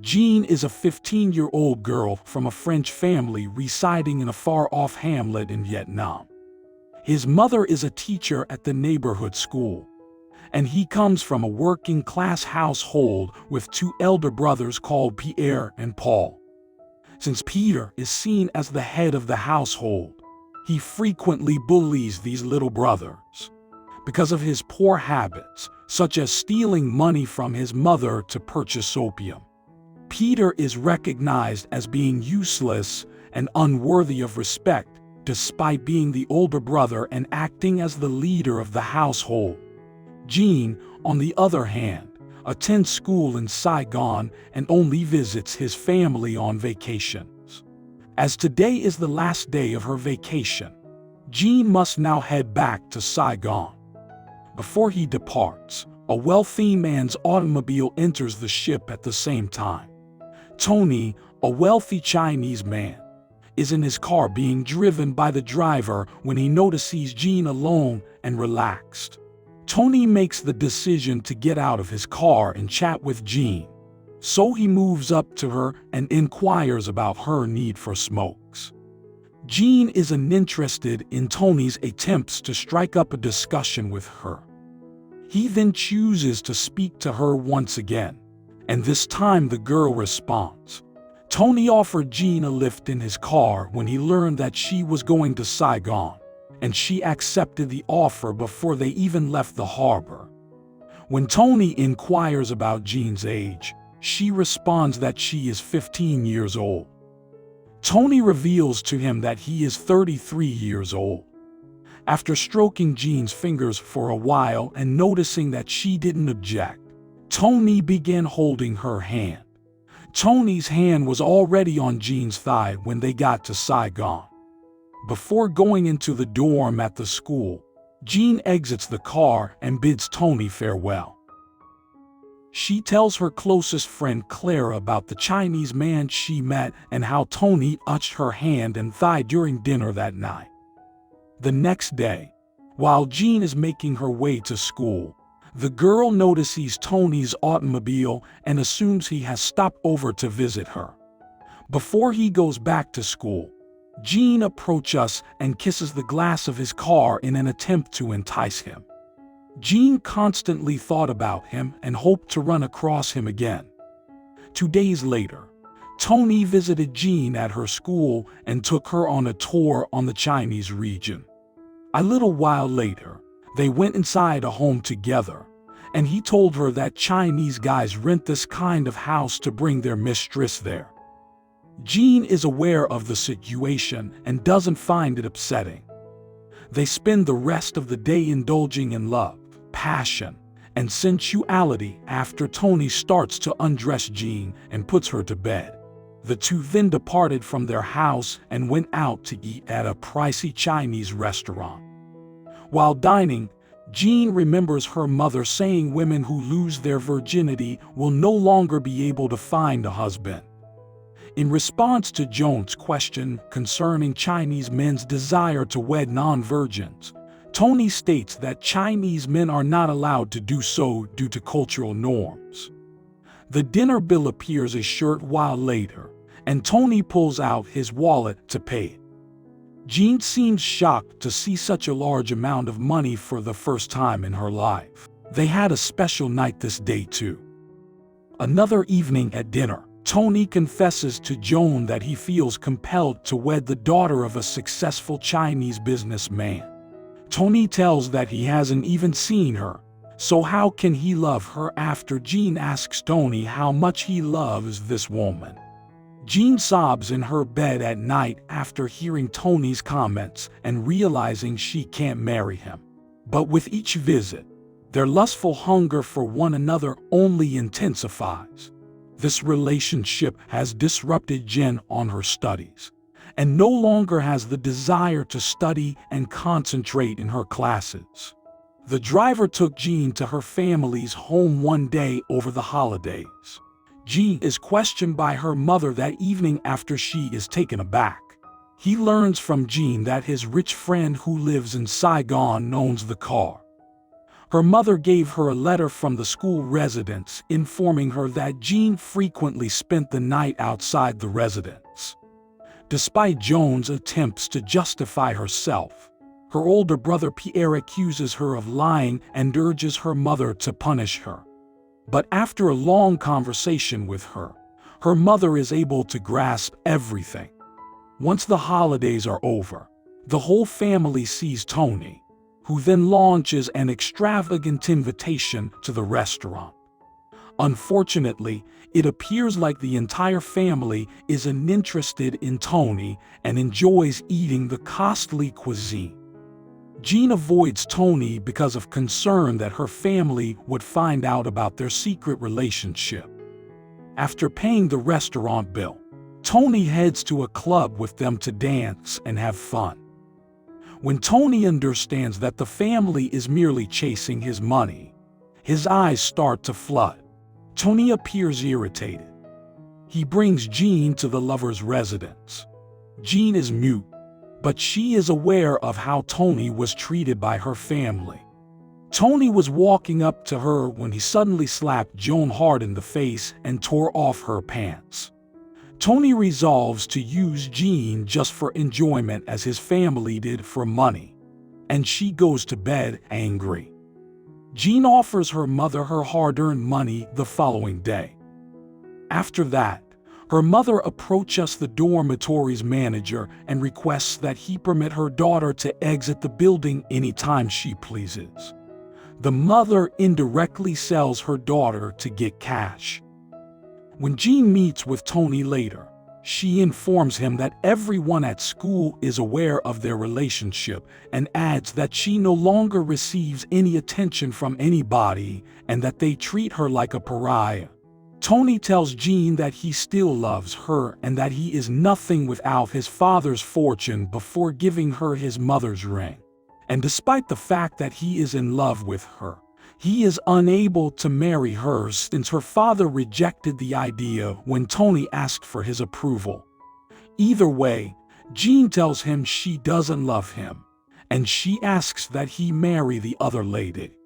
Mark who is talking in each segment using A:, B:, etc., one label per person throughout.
A: Jean is a 15-year-old girl from a French family residing in a far-off hamlet in Vietnam. His mother is a teacher at the neighborhood school, and he comes from a working-class household with two elder brothers called Pierre and Paul. Since Peter is seen as the head of the household, he frequently bullies these little brothers because of his poor habits, such as stealing money from his mother to purchase opium. Peter is recognized as being useless and unworthy of respect, despite being the older brother and acting as the leader of the household. Jean, on the other hand, attends school in Saigon and only visits his family on vacations. As today is the last day of her vacation, Jean must now head back to Saigon. Before he departs, a wealthy man's automobile enters the ship at the same time. Tony, a wealthy Chinese man, is in his car being driven by the driver when he notices Jean alone and relaxed. Tony makes the decision to get out of his car and chat with Jean, so he moves up to her and inquires about her need for smokes. Jean isn't interested in Tony's attempts to strike up a discussion with her. He then chooses to speak to her once again, and this time the girl responds. Tony offered Jean a lift in his car when he learned that she was going to Saigon, and she accepted the offer before they even left the harbor. When Tony inquires about Jean's age, she responds that she is 15 years old. Tony reveals to him that he is 33 years old. After stroking Jean's fingers for a while and noticing that she didn't object, Tony began holding her hand. Tony's hand was already on Jean's thigh when they got to Saigon. Before going into the dorm at the school, Jean exits the car and bids Tony farewell. She tells her closest friend Clara about the Chinese man she met and how Tony touched her hand and thigh during dinner that night. The next day, while Jean is making her way to school, the girl notices Tony's automobile and assumes he has stopped over to visit her. Before he goes back to school, Jean approaches us and kisses the glass of his car in an attempt to entice him. Jean constantly thought about him and hoped to run across him again. 2 days later, Tony visited Jean at her school and took her on a tour on the Chinese region. A little while later, they went inside a home together, and he told her that Chinese guys rent this kind of house to bring their mistress there. Jean is aware of the situation and doesn't find it upsetting. They spend the rest of the day indulging in love, passion, and sensuality after Tony starts to undress Jean and puts her to bed. The two then departed from their house and went out to eat at a pricey Chinese restaurant. While dining, Jean remembers her mother saying women who lose their virginity will no longer be able to find a husband. In response to Joan's question concerning Chinese men's desire to wed non-virgins, Tony states that Chinese men are not allowed to do so due to cultural norms. The dinner bill appears a short while later, and Tony pulls out his wallet to pay it. Jean seems shocked to see such a large amount of money for the first time in her life. They had a special night this day too. Another evening at dinner, Tony confesses to Joan that he feels compelled to wed the daughter of a successful Chinese businessman. Tony tells that he hasn't even seen her, so how can he love her after Jean asks Tony how much he loves this woman. Jean sobs in her bed at night after hearing Tony's comments and realizing she can't marry him. But with each visit, their lustful hunger for one another only intensifies. This relationship has disrupted Jen on her studies, and no longer has the desire to study and concentrate in her classes. The driver took Jean to her family's home one day over the holidays. Jean is questioned by her mother that evening after she is taken aback. He learns from Jean that his rich friend who lives in Saigon owns the car. Her mother gave her a letter from the school residence informing her that Jean frequently spent the night outside the residence. Despite Joan's attempts to justify herself, her older brother Pierre accuses her of lying and urges her mother to punish her. But after a long conversation with her, her mother is able to grasp everything. Once the holidays are over, the whole family sees Tony, who then launches an extravagant invitation to the restaurant. Unfortunately, it appears like the entire family is uninterested in Tony and enjoys eating the costly cuisine. Jean avoids Tony because of concern that her family would find out about their secret relationship. After paying the restaurant bill, Tony heads to a club with them to dance and have fun. When Tony understands that the family is merely chasing his money, his eyes start to flood. Tony appears irritated. He brings Jean to the lover's residence. Jean is mute, but she is aware of how Tony was treated by her family. Tony was walking up to her when he suddenly slapped Joan hard in the face and tore off her pants. Tony resolves to use Jean just for enjoyment as his family did for money, and she goes to bed angry. Jean offers her mother her hard-earned money the following day. After that, her mother approaches the dormitory's manager and requests that he permit her daughter to exit the building anytime she pleases. The mother indirectly sells her daughter to get cash. When Jean meets with Tony later, she informs him that everyone at school is aware of their relationship and adds that she no longer receives any attention from anybody and that they treat her like a pariah. Tony tells Jean that he still loves her and that he is nothing without his father's fortune before giving her his mother's ring. And despite the fact that he is in love with her, he is unable to marry her since her father rejected the idea when Tony asked for his approval. Either way, Jean tells him she doesn't love him, and she asks that he marry the other lady.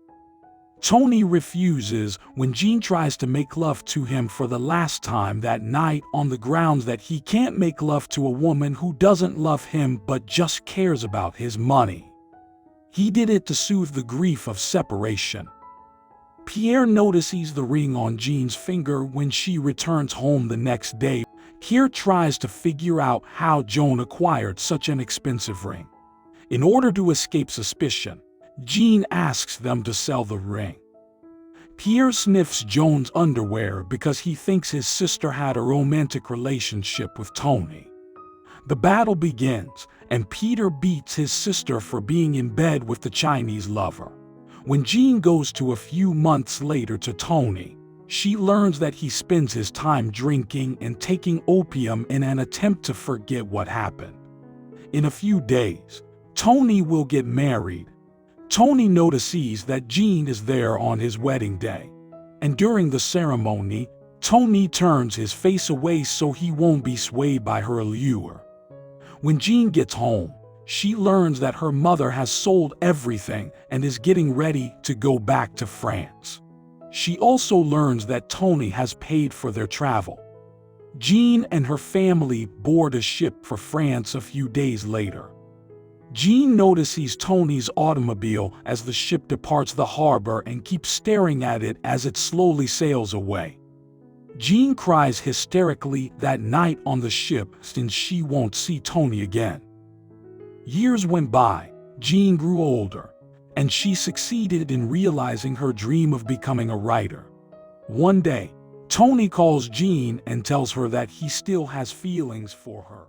A: Tony refuses when Jean tries to make love to him for the last time that night on the grounds that he can't make love to a woman who doesn't love him but just cares about his money. He did it to soothe the grief of separation. Pierre notices the ring on Jean's finger when she returns home the next day. Pierre tries to figure out how Joan acquired such an expensive ring. In order to escape suspicion, Jean asks them to sell the ring. Pierre sniffs Joan's underwear because he thinks his sister had a romantic relationship with Tony. The battle begins, and Peter beats his sister for being in bed with the Chinese lover. When Jean goes to a few months later to Tony, she learns that he spends his time drinking and taking opium in an attempt to forget what happened. In a few days, Tony will get married. Tony notices that Jean is there on his wedding day, and during the ceremony, Tony turns his face away so he won't be swayed by her allure. When Jean gets home, she learns that her mother has sold everything and is getting ready to go back to France. She also learns that Tony has paid for their travel. Jean and her family board a ship for France a few days later. Jean notices Tony's automobile as the ship departs the harbor and keeps staring at it as it slowly sails away. Jean cries hysterically that night on the ship since she won't see Tony again. Years went by, Jean grew older, and she succeeded in realizing her dream of becoming a writer. One day, Tony calls Jean and tells her that he still has feelings for her.